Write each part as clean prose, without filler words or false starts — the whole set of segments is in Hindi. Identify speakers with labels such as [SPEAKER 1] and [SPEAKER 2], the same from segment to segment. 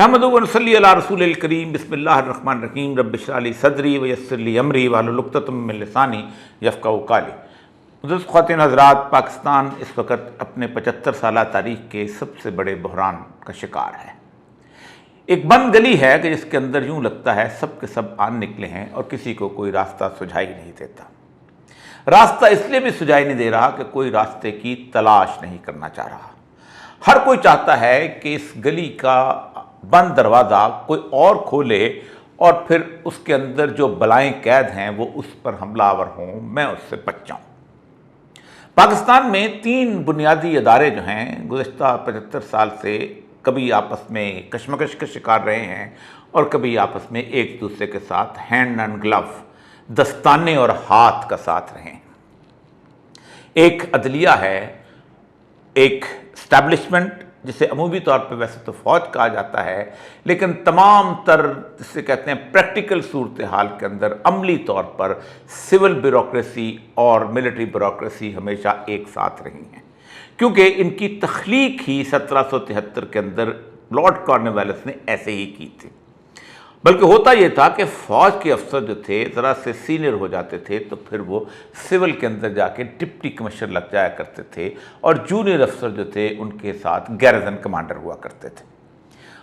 [SPEAKER 1] नहमदुहु व नसल्ली अला रसूलिल करीम बिस्मिल्लाहिर्रहमानिर्रहीम रब्बि इश्रह ली सदरी व यस्सिर ली अमरी वहलुल उक़्दतम मिन लिसानी यफ़क़हू क़ौली। मुअज़्ज़ज़ ख़वातीन हज़रात, पाकिस्तान इस वक्त अपने 75 साला तारीख़ के सबसे बड़े बहरान का शिकार है। एक बंद गली है कि जिसके अंदर यूँ लगता है सब के सब आन निकले हैं और किसी को कोई रास्ता सुझाई नहीं देता। रास्ता इसलिए भी सुझाई नहीं दे रहा कि कोई रास्ते की तलाश नहीं करना चाह रहा। हर कोई चाहता है कि इस गली का बंद दरवाज़ा कोई और खोले और फिर उसके अंदर जो बलाएं कैद हैं वो उस पर हमलावर हों, मैं उससे बच जाऊँ। पाकिस्तान में 3 बुनियादी अदारे जो हैं गुज़श्ता 75 साल से कभी आपस में कशमकश के शिकार रहे हैं और कभी आपस में एक दूसरे के साथ हैंड एंड ग्लव, दस्ताने और हाथ का साथ रहे हैं। एक अदलिया है, एक एस्टैब्लिशमेंट जिसे अमूमी तौर पर वैसे तो फौज कहा जाता है, लेकिन तमाम तर जिसे कहते हैं प्रैक्टिकल सूरत हाल के अंदर अमली तौर पर सिविल ब्यूरोक्रेसी और मिलिट्री ब्यूरोक्रेसी हमेशा एक साथ रही हैं, क्योंकि इनकी तख्लीक ही 1773 के अंदर लॉर्ड कॉर्नवालिस ने ऐसे ही की थी। बल्कि होता यह था कि फ़ौज के अफसर जो थे ज़रा से सीनियर हो जाते थे तो फिर वो सिविल के अंदर जाके डिप्टी कमिश्नर लग जाया करते थे और जूनियर अफसर जो थे उनके साथ गैरिजन कमांडर हुआ करते थे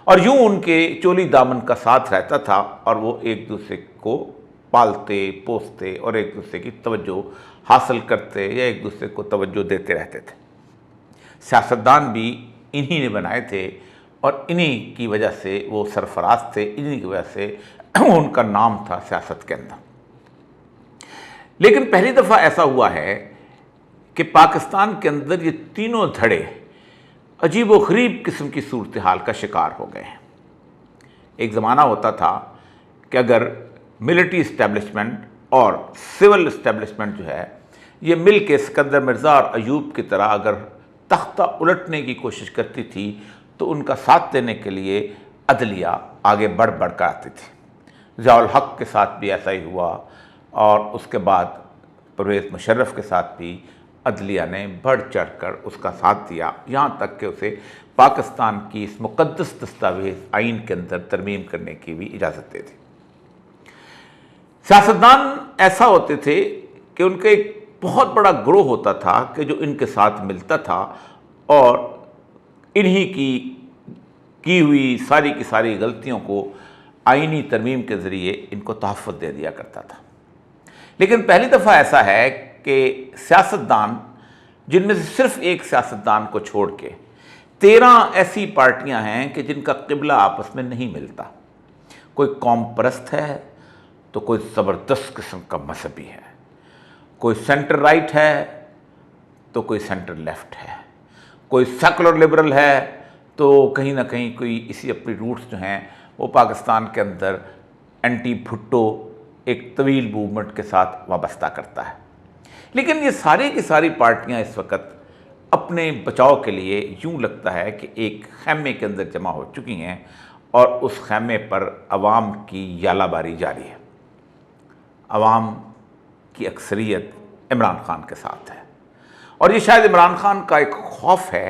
[SPEAKER 1] और यूँ उनके चोली दामन का साथ रहता था और वो एक दूसरे को पालते पोसते और एक दूसरे की तवज्जो हासिल करते या एक दूसरे को तवज्जो देते रहते थे। सियासतदान भी इन्हीं ने बनाए थे और इन्हीं की वजह से वो सरफराज थे, इन्हीं की वजह से उनका नाम था सियासत के अंदर। लेकिन पहली दफ़ा ऐसा हुआ है कि पाकिस्तान के अंदर ये तीनों धड़े अजीब व गरीब किस्म की सूरत हाल का शिकार हो गए हैं। एक ज़माना होता था कि अगर मिलिट्री इस्टेब्लिशमेंट और सिविल इस्टेब्लिशमेंट जो है ये मिल के सिकंदर मिर्ज़ा और अयूब की तरह अगर तख्ता उलटने की कोशिश करती थी तो उनका साथ देने के लिए अदलिया आगे बढ़ कर आती थी। ज़ियाउल हक के साथ भी ऐसा ही हुआ और उसके बाद परवेज़ मुशर्रफ के साथ भी अदलिया ने बढ़ चढ़ कर उसका साथ दिया, यहाँ तक कि उसे पाकिस्तान की इस मुक़द्दस दस्तावेज़ आइन के अंदर तरमीम करने की भी इजाज़त दे दी। सियासतदान ऐसा होते थे कि उनका एक बहुत बड़ा ग्रोह होता था कि जो इनके साथ मिलता था और इन्हीं की हुई सारी की सारी गलतियों को आइनी तरमीम के ज़रिए इनको तहफ़्फ़ुज़ दे दिया करता था। लेकिन पहली दफ़ा ऐसा है कि सियासतदान, जिनमें से सिर्फ़ एक सियासतदान को छोड़ के 13 ऐसी पार्टियां हैं कि जिनका क़िबला आपस में नहीं मिलता। कोई कौम परस्त है तो कोई ज़बरदस्त किस्म का मजहबी है, कोई सेंटर राइट है तो कोई सेंटर लेफ़्ट है, कोई सेकुलर लिबरल है तो कहीं ना कहीं कोई इसी अपनी रूट्स जो हैं वो पाकिस्तान के अंदर एंटी भुट्टो एक तवील मूवमेंट के साथ वाबस्ता करता है। लेकिन ये सारी की सारी पार्टियां इस वक्त अपने बचाव के लिए यूँ लगता है कि एक खैमे के अंदर जमा हो चुकी हैं और उस खैमे पर अवाम की यालाबारी जारी है। अवाम की अक्सरियत इमरान खान के साथ है और ये शायद इमरान खान का एक खौफ है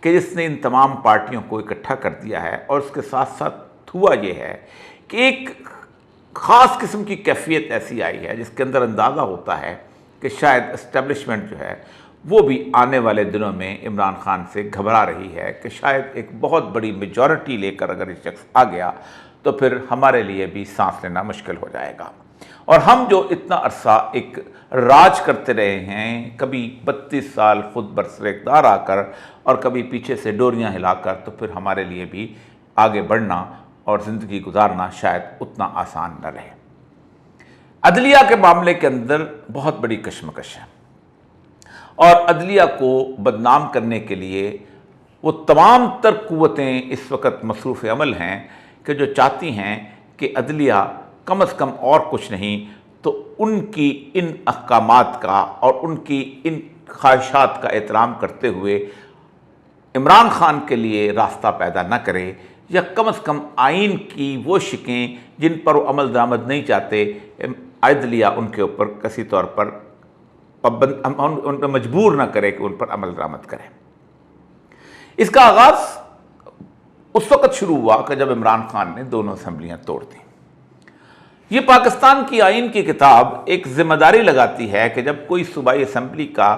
[SPEAKER 1] कि जिसने इन तमाम पार्टियों को इकट्ठा कर दिया है। और उसके साथ साथ हुआ ये है कि एक ख़ास किस्म की कैफियत ऐसी आई है जिसके अंदर अंदाज़ा होता है कि शायद इस्टेब्लिशमेंट जो है वो भी आने वाले दिनों में इमरान खान से घबरा रही है कि शायद एक बहुत बड़ी मेजॉरिटी लेकर अगर ये शख्स आ गया तो फिर हमारे लिए भी सांस लेना मुश्किल हो जाएगा। और हम जो इतना अरसा एक राज करते रहे हैं, कभी 32 साल खुद बरसर इक़्तिदार आकर और कभी पीछे से डोरियां हिलाकर, तो फिर हमारे लिए भी आगे बढ़ना और ज़िंदगी गुजारना शायद उतना आसान न रहे। अदलिया के मामले के अंदर बहुत बड़ी कशमकश है और अदलिया को बदनाम करने के लिए वो तमाम तर क़ुव्वतें इस वक्त मसरूफ़ अमल हैं कि जो चाहती हैं कि अदलिया कम अज़ कम और कुछ नहीं तो उनकी इन अहकामात का और उनकी इन ख्वाहिशात का एहतराम करते हुए इमरान खान के लिए रास्ता पैदा न करे या कम अज़ कम आइन की वो शिकें जिन पर वो अमल दरामद नहीं चाहते, अदलिया उनके ऊपर किसी तौर पर उन पर मजबूर न करे कि उन पर अमल दरामद करें। इसका आगाज़ उस वक़्त शुरू हुआ कि जब इमरान खान ने दोनों असम्बलियाँ तोड़ दी। ये पाकिस्तान की आइन की किताब एक जिम्मेदारी लगाती है कि जब कोई सूबाई असम्बली का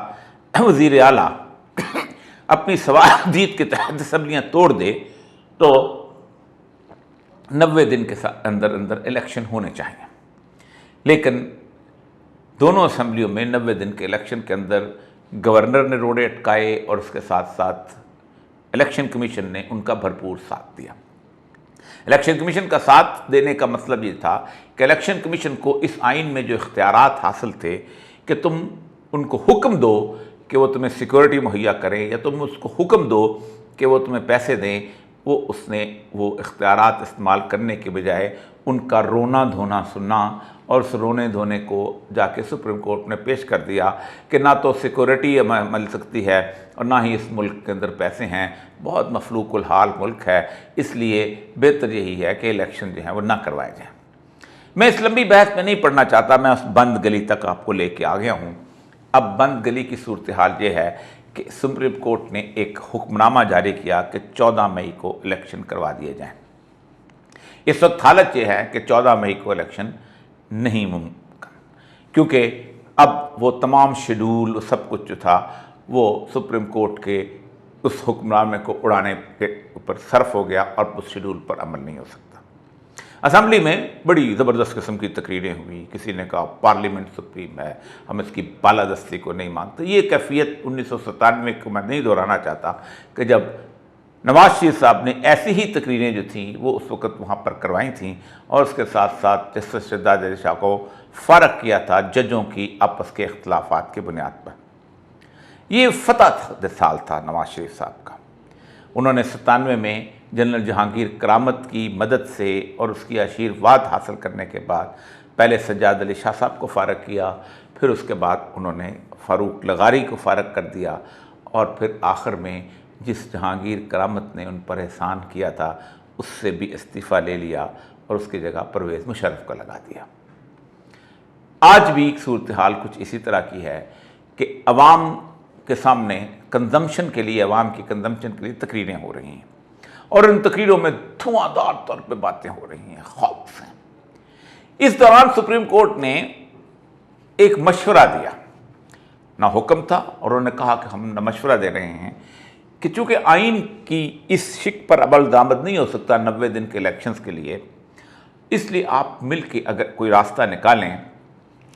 [SPEAKER 1] वज़ीर आला अपनी सवालियत के तहत असम्बलियाँ तोड़ दे तो 90 दिन के अंदर अंदर इलेक्शन होने चाहिए। लेकिन दोनों असम्बलियों में 90 दिन के इलेक्शन के अंदर गवर्नर ने रोड़े अटकाए और उसके साथ साथ इलेक्शन कमीशन ने उनका भरपूर साथ दिया। इलेक्शन कमीशन का साथ देने का मतलब ये था कि इलेक्शन कमीशन को इस आइन में जो इख्तियारात हासिल थे कि तुम उनको हुक्म दो कि वो तुम्हें सिक्योरिटी मुहैया करें या तुम उसको हुक्म दो कि वो तुम्हें पैसे दें, उसने वो इख्तियारात इस्तेमाल करने के बजाय उनका रोना धोना सुनना और उस रोने धोने को जाके सुप्रीम कोर्ट ने पेश कर दिया कि ना तो सिक्योरिटी मिल सकती है और ना ही इस मुल्क के अंदर पैसे हैं, बहुत मफलूकुल हाल मुल्क है, इसलिए बेहतर यही है कि इलेक्शन जो है वो ना करवाए जाएँ। मैं इस लंबी बहस में नहीं पढ़ना चाहता, मैं उस बंद गली तक आपको लेके आ गया हूँ। अब बंद गली की सूरत हाल ये है कि सुप्रीम कोर्ट ने एक हुक्मनामा जारी किया कि 14 मई को इलेक्शन करवा दिए जाएँ। इस वक्त हालत यह है कि 14 मई को इलेक्शन नहीं मुमकिन, क्योंकि अब वो तमाम शेड्यूल सब कुछ जो था वो सुप्रीम कोर्ट के उस हुक्मनामे को उड़ाने के ऊपर सर्फ हो गया और उस शेड्यूल पर अमल नहीं हो सकता। असम्बली में बड़ी ज़बरदस्त किस्म की तकरीरें हुई, किसी ने कहा पार्लियामेंट सुप्रीम है, हम इसकी बालादस्ती को नहीं मानते। ये कैफियत 1997 को मैं नहीं दोहराना चाहता कि जब नवाज शरीफ साहब ने ऐसी ही तकरीरें जो थीं वो उस वक़्त वहाँ पर करवाई थीं और उसके साथ साथ जस्टिस शहजाद अली शाह को फ़र्क किया था जजों की आपस के इख्तलाफात की बुनियाद पर। ये फतह साल था नवाज शरीफ साहब का। उन्होंने 97 में जनरल जहांगीर करामत की मदद से और उसकी आशीर्वाद हासिल करने के बाद पहले सज्जाद अली शाह साहब को फ़ारग किया, फिर उसके बाद उन्होंने फ़ारूक लगारी को फ़ारग कर दिया और फिर आखिर में जिस जहांगीर करामत ने उन पर एहसान किया था उससे भी इस्तीफ़ा ले लिया और उसकी जगह परवेज़ मुशर्रफ को लगा दिया। आज भी सूरत हाल कुछ इसी तरह की है कि अवाम के सामने कंजम्पशन के लिए, अवाम की कंजम्पशन के लिए तकरीरें हो रही हैं और इन तकरीरों में धुआंधार तौर पे बातें हो रही हैं, खौफ हैं। इस दौरान सुप्रीम कोर्ट ने एक मशवरा दिया, ना हुक्म था, और उन्होंने कहा कि हम न मशवरा दे रहे हैं कि चूँकि आइन की इस शिक पर अमल दामद नहीं हो सकता 90 दिन के इलेक्शंस के लिए, इसलिए आप मिल के अगर कोई रास्ता निकालें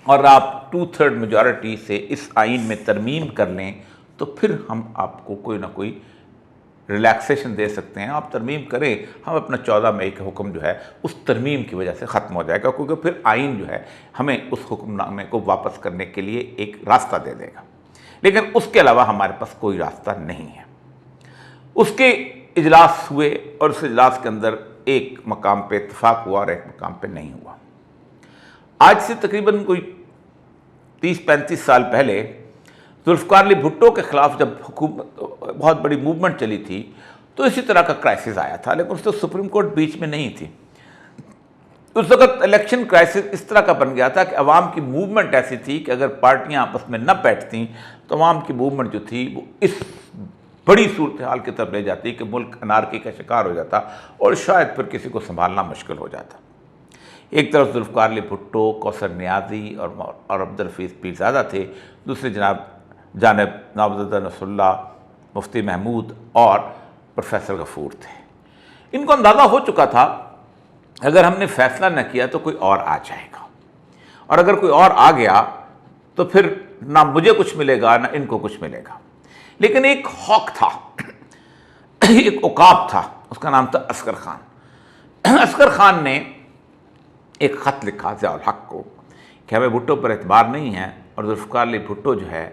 [SPEAKER 1] और आप 2/3 मेजॉरिटी से इस आइन में तरमीम कर लें तो फिर हम आपको कोई ना कोई रिलैक्सेशन दे सकते हैं। आप तरमीम करें, हम अपना 14 मई का हुक्म जो है उस तरमीम की वजह से ख़त्म हो जाएगा, क्योंकि फिर आइन जो है हमें उस हुक्मनामे को वापस करने के लिए एक रास्ता दे देगा। लेकिन उसके अलावा हमारे पास कोई रास्ता नहीं है। उसके इजलास हुए और उस इजलास के अंदर एक मकाम पे इत्तफाक हुआ और एक मकाम पे नहीं हुआ। आज से तकरीबन कोई 30-35 साल पहले जुल्फ़िकार अली भुट्टो के ख़िलाफ़ जब हुकूमत बहुत बड़ी मूवमेंट चली थी तो इसी तरह का क्राइसिस आया था, लेकिन उस तो सुप्रीम कोर्ट बीच में नहीं थी। उस वक़्त इलेक्शन क्राइसिस इस तरह का बन गया था कि अवाम की मूवमेंट ऐसी थी कि अगर पार्टियां आपस में न बैठती तो अवाम की मूवमेंट जो थी वो इस बड़ी सूरत हाल की तरफ ले जाती कि मुल्क अनारकी का शिकार हो जाता और शायद फिर किसी को संभालना मुश्किल हो जाता। एक तरफ जुल्फ़िकार अली भुट्टो, कौसर नियाज़ी और अब्दुल हफीज़ पीरज़ादा थे, दूसरी जानब नवाबुद्दीन नसरुल्लाह, मुफ्ती महमूद और प्रोफेसर गफूर थे। इनको अंदाज़ा हो चुका था अगर हमने फ़ैसला न किया तो कोई और आ जाएगा, और अगर कोई और आ गया तो फिर ना मुझे कुछ मिलेगा ना इनको कुछ मिलेगा। लेकिन एक हॉक था, एक उकाब था, उसका नाम था असगर खान। असगर खान ने एक ख़त लिखा ज़िया उल हक को कि हमें भुट्टो पर एतबार नहीं है और जुल्फ़िकार अली भुट्टो जो है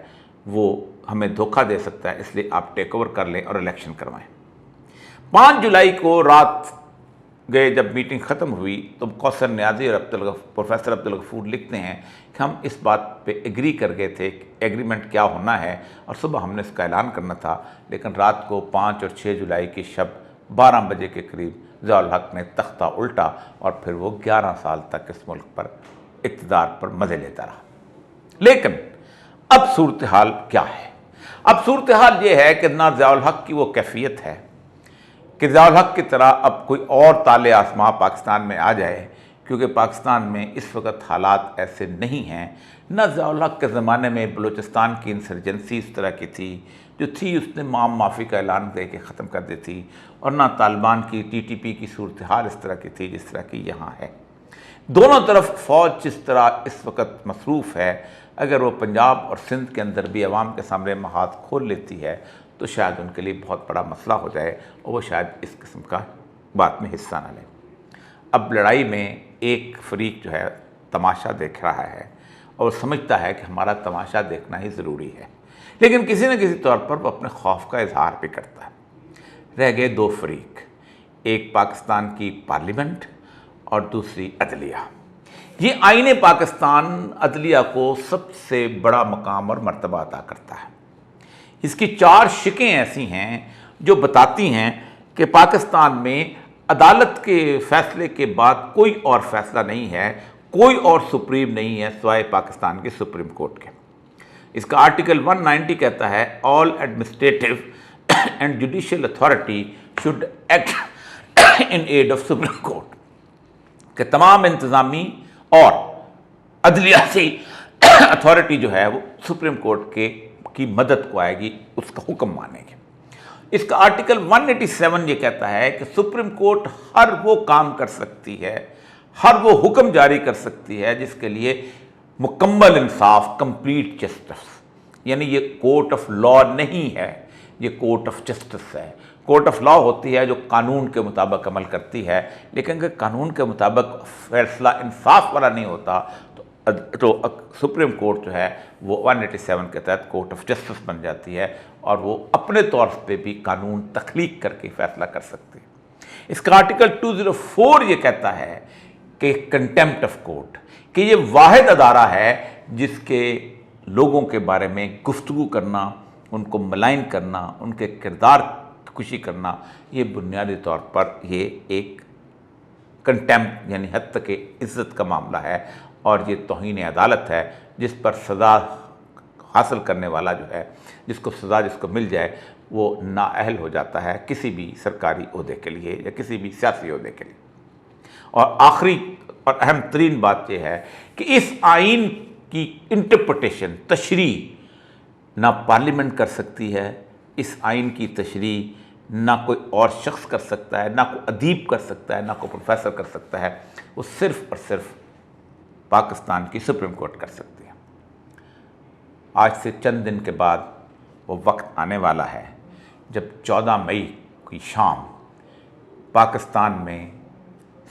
[SPEAKER 1] वो हमें धोखा दे सकता है, इसलिए आप टेक ओवर कर लें और इलेक्शन करवाएं। 5 जुलाई को रात गए जब मीटिंग ख़त्म हुई तो कौसर नियाज़ी और प्रोफेसर अब्दुल गफूर लिखते हैं कि हम इस बात पे एग्री कर गए थे कि एग्रीमेंट क्या होना है और सुबह हमने इसका ऐलान करना था, लेकिन रात को 5 और 6 जुलाई की शब 12 बजे के करीब ज़िया उल हक ने तख्ता उल्टा और फिर वो 11 साल तक इस मुल्क पर इक़्तिदार पर मज़े लेता रहा। लेकिन अब सूरत हाल क्या है? अब सूरत हाल ये है कि ना ज़िया उल हक की वो कैफियत है कि ज़ियाउल हक़ की तरह अब कोई और ताले आसमां पाकिस्तान में आ जाए, क्योंकि पाकिस्तान में इस वक्त हालात ऐसे नहीं हैं। न ज़ियाउल हक़ के ज़माने में बलूचिस्तान की इंसर्जेंसी इस तरह की थी जो थी, उसने माम माफ़ी का ऐलान दे के ख़त्म कर दी थी, और ना तालिबान की TTP की सूरत हाल इस तरह की थी जिस तरह की यहाँ है। दोनों तरफ फ़ौज जिस तरह इस वक्त मसरूफ़ है, अगर वो पंजाब और सिंध के अंदर भी अवाम के सामने हाथ खोल लेती है तो शायद उनके लिए बहुत बड़ा मसला हो जाए और वो शायद इस किस्म का बात में हिस्सा ना लें। अब लड़ाई में एक फरीक जो है तमाशा देख रहा है और समझता है कि हमारा तमाशा देखना ही ज़रूरी है, लेकिन किसी न किसी तौर पर वो अपने खौफ का इजहार भी करता है। रह गए दो फरीक, एक पाकिस्तान की पार्लियामेंट और दूसरी अदलिया। ये आईने पाकिस्तान अदलिया को सबसे बड़ा मकाम और मर्तबा अता करता है। इसकी चार शिकें ऐसी हैं जो बताती हैं कि पाकिस्तान में अदालत के फैसले के बाद कोई और फैसला नहीं है, कोई और सुप्रीम नहीं है सिवाय पाकिस्तान के सुप्रीम कोर्ट के। इसका आर्टिकल 190 कहता है all administrative and judicial authority should act in aid of Supreme Court, कि तमाम इंतज़ामी और अदलियाती अथॉरिटी जो है वो सुप्रीम कोर्ट की मदद को आएगी, उसका हुक्म मानेगी। इसका आर्टिकल 187 ये कहता है कि सुप्रीम कोर्ट हर वो काम कर सकती है, हर वो हुक्म जारी कर सकती है जिसके लिए मुकम्मल इंसाफ, कंप्लीट जस्टिस, यानी ये कोर्ट ऑफ लॉ नहीं है, ये कोर्ट ऑफ जस्टिस है। कोर्ट ऑफ लॉ होती है जो कानून के मुताबिक अमल करती है, लेकिन अगर कानून के मुताबिक फैसला इंसाफ वाला नहीं होता तो सुप्रीम कोर्ट जो है वो 187 के तहत कोर्ट ऑफ जस्टिस बन जाती है और वो अपने तौर पे भी कानून तख्लीक करके फैसला कर सकती है। इसका आर्टिकल 204 ये कहता है कि कंटेम्प्ट ऑफ कोर्ट, कि ये वाहिद अदारा है जिसके लोगों के बारे में गुफ्तगू करना, उनको मलाइन करना, उनके किरदार खुशी करना, ये बुनियादी तौर पर ये एक कंटेम्प्ट यानी हद तक इज़्ज़त का मामला है और ये तौहीन अदालत है जिस पर सज़ा हासिल करने वाला जो है, जिसको सज़ा जिसको मिल जाए वो नाअहल हो जाता है किसी भी सरकारी ओहदे के लिए या किसी भी सियासी ओहदे के लिए। और आखिरी और अहम तरीन बात यह है कि इस आइन की इंटरप्रिटेशन, तशरीह ना पार्लियामेंट कर सकती है, इस आइन की तशरीह ना कोई और शख्स कर सकता है, ना कोई अदीब कर सकता है, ना कोई प्रोफेसर कर सकता है, वो सिर्फ़ और सिर्फ पाकिस्तान की सुप्रीम कोर्ट कर सकती है। आज से चंद दिन के बाद वो वक्त आने वाला है जब 14 मई की शाम पाकिस्तान में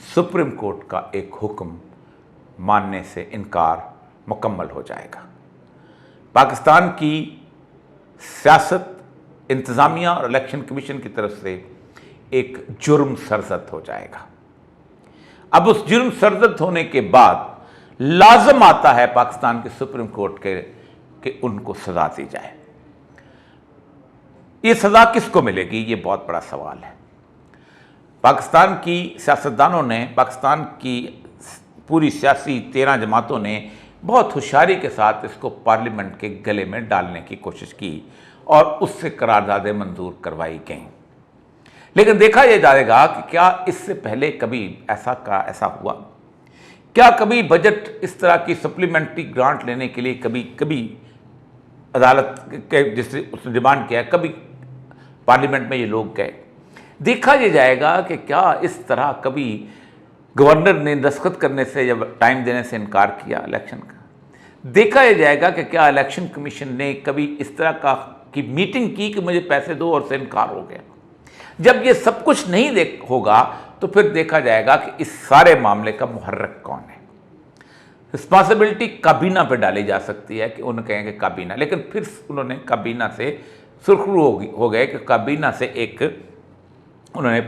[SPEAKER 1] सुप्रीम कोर्ट का एक हुक्म मानने से इनकार मुकम्मल हो जाएगा। पाकिस्तान की सियासत, इंतज़ामिया और इलेक्शन कमीशन की तरफ से एक जुर्म सरजद हो जाएगा। अब उस जुर्म सरजद होने के बाद लाजम आता है पाकिस्तान के सुप्रीम कोर्ट के कि उनको सज़ा दी जाए। ये सज़ा किसको मिलेगी, ये बहुत बड़ा सवाल है। पाकिस्तान की सियासतदानों ने, पाकिस्तान की पूरी सियासी 13 जमातों ने बहुत होशियारी के साथ इसको पार्लियामेंट के गले में डालने की कोशिश की और उससे करारदादें मंजूर करवाई गईं। लेकिन देखा यह जाएगा कि क्या इससे पहले कभी ऐसा हुआ, क्या कभी बजट इस तरह की सप्लीमेंट्री ग्रांट लेने के लिए कभी अदालत के जिससे उसने डिमांड किया, कभी पार्लियामेंट में ये लोग गए। देखा यह जाएगा कि क्या इस तरह कभी गवर्नर ने दस्तखत करने से या टाइम देने से इनकार किया इलेक्शन का। देखा यह जाएगा कि क्या इलेक्शन कमीशन ने कभी इस तरह की मीटिंग की कि मुझे पैसे दो और से इनकार हो गया। जब ये सब कुछ नहीं होगा तो फिर देखा जाएगा कि इस सारे मामले का मुहर्रिक कौन है। रिस्पॉन्सिबिलिटी काबीना पर डाली जा सकती है कि उन्हें कहेंगे काबीना, लेकिन फिर उन्होंने काबीना से सुरखरू हो गए कि काबीना से एक उन्होंने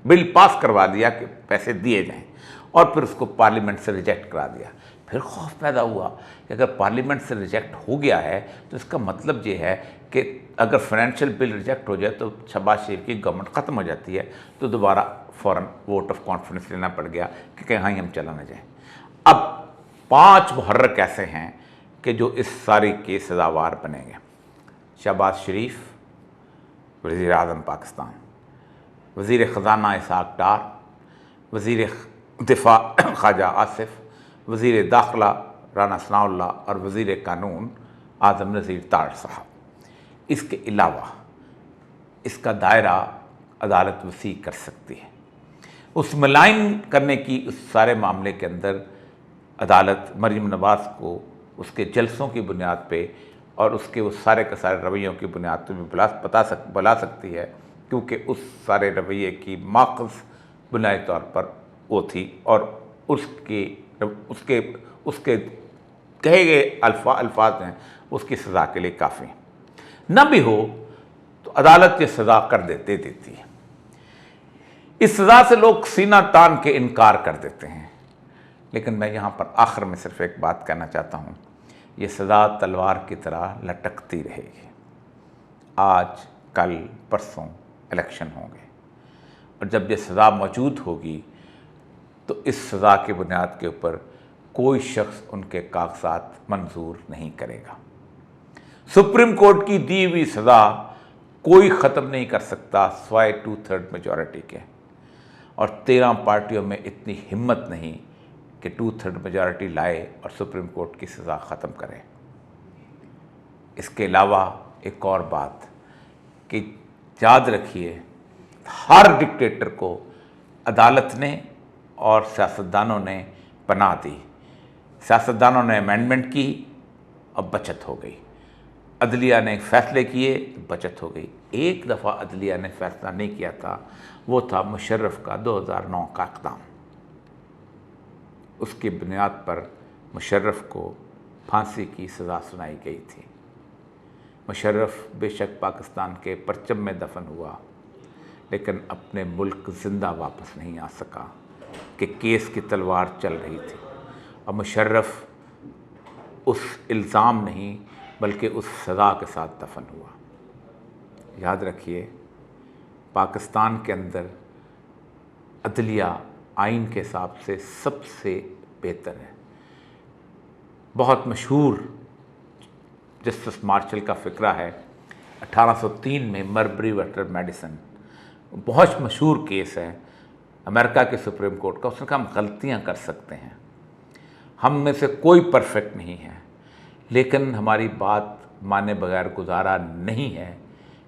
[SPEAKER 1] बिल पास करवा दिया कि पैसे दिए जाएं और फिर उसको पार्लियामेंट से रिजेक्ट करा दिया। फिर खौफ पैदा हुआ कि अगर पार्लियामेंट से रिजेक्ट हो गया है तो इसका मतलब ये है कि अगर फाइनेंशियल बिल रिजेक्ट हो जाए तो शहबाज शरीफ की गवर्नमेंट ख़त्म हो जाती है, तो दोबारा फ़ौरन वोट ऑफ कॉन्फिडेंस लेना पड़ गया कि कहीं हम चला ना जाए। अब 5 मुहर्रिक ऐसे हैं कि जो इस सारी के सज़ावार बनेंगे। शहबाज शरीफ वज़ीर आज़म पाकिस्तान, वज़ीर ख़ज़ाना इसहाक़ डार, वज़ीर दिफ़ा ख्वाजा आसिफ, वज़ीर दाखिला राना सनाउल्लाह और वज़ीर कानून आज़म नज़ीर तार साहब। इसके अलावा इसका दायरा अदालत वसी कर सकती है। उस मलाइन करने की उस सारे मामले के अंदर अदालत मरीम नवाज़ को उसके जलसों की बुनियाद पे और उसके उस सारे के सारे रवैयों की बुनियाद पे भी बुला सकती है, क्योंकि उस सारे रवैये की माख़ज़ बुनियादी तौर पर वो थी और उसके कहे गए अल्फाज हैं उसकी सज़ा के लिए काफ़ी हैं। न भी हो तो अदालत ये सज़ा कर दे देती है। इस सज़ा से लोग सीना तान के इनकार कर देते हैं, लेकिन मैं यहाँ पर आखिर में सिर्फ एक बात कहना चाहता हूँ, ये सज़ा तलवार की तरह लटकती रहेगी। आज कल परसों इलेक्शन होंगे और जब ये सज़ा मौजूद होगी तो इस सज़ा की बुनियाद के ऊपर कोई शख्स उनके कागजात मंजूर नहीं करेगा। सुप्रीम कोर्ट की दी हुई सज़ा कोई ख़त्म नहीं कर सकता सिवाय 2/3 मेजॉरिटी के, और 13 पार्टियों में इतनी हिम्मत नहीं कि 2/3 मेजॉरिटी लाए और सुप्रीम कोर्ट की सज़ा ख़त्म करें। इसके अलावा एक और बात कि याद रखिए, हर डिक्टेटर को अदालत ने और सियासतदानों ने पनाह दी। सियासतदानों ने अमेंडमेंट की और बचत हो गई, अदलिया ने फ़ैसले किए तो बचत हो गई। एक दफ़ा अदलिया ने फ़ैसला नहीं किया था, वो था मुशर्रफ का 2009 का इक़दाम। उसकी बुनियाद पर मुशर्रफ को फांसी की सज़ा सुनाई गई थी। मुशर्रफ बेशक पाकिस्तान के परचम में दफन हुआ, लेकिन अपने मुल्क ज़िंदा वापस नहीं आ सका कि केस की तलवार चल रही थी और मुशर्रफ उस इल्ज़ाम नहीं बल्कि उस सज़ा के साथ दफन हुआ। याद रखिए, पाकिस्तान के अंदर अदलिया आइन के हिसाब से सबसे बेहतर है। बहुत मशहूर जस्टिस मार्शल का फ़िक्रा है 1803 में मरबरी वाटर मेडिसन, बहुत मशहूर केस है अमेरिका के सुप्रीम कोर्ट का। उसने कहा हम गलतियाँ कर सकते हैं, हम में से कोई परफेक्ट नहीं है, लेकिन हमारी बात माने बगैर गुजारा नहीं है,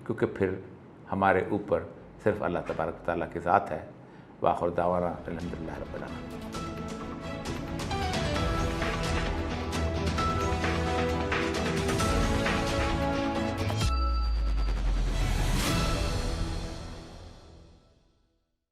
[SPEAKER 1] क्योंकि फिर हमारे ऊपर सिर्फ अल्लाह तबारक व तआला की ज़ात है। वाखिर दावाना अल्हम्दुलिल्लाह रब्बिल आलमीन।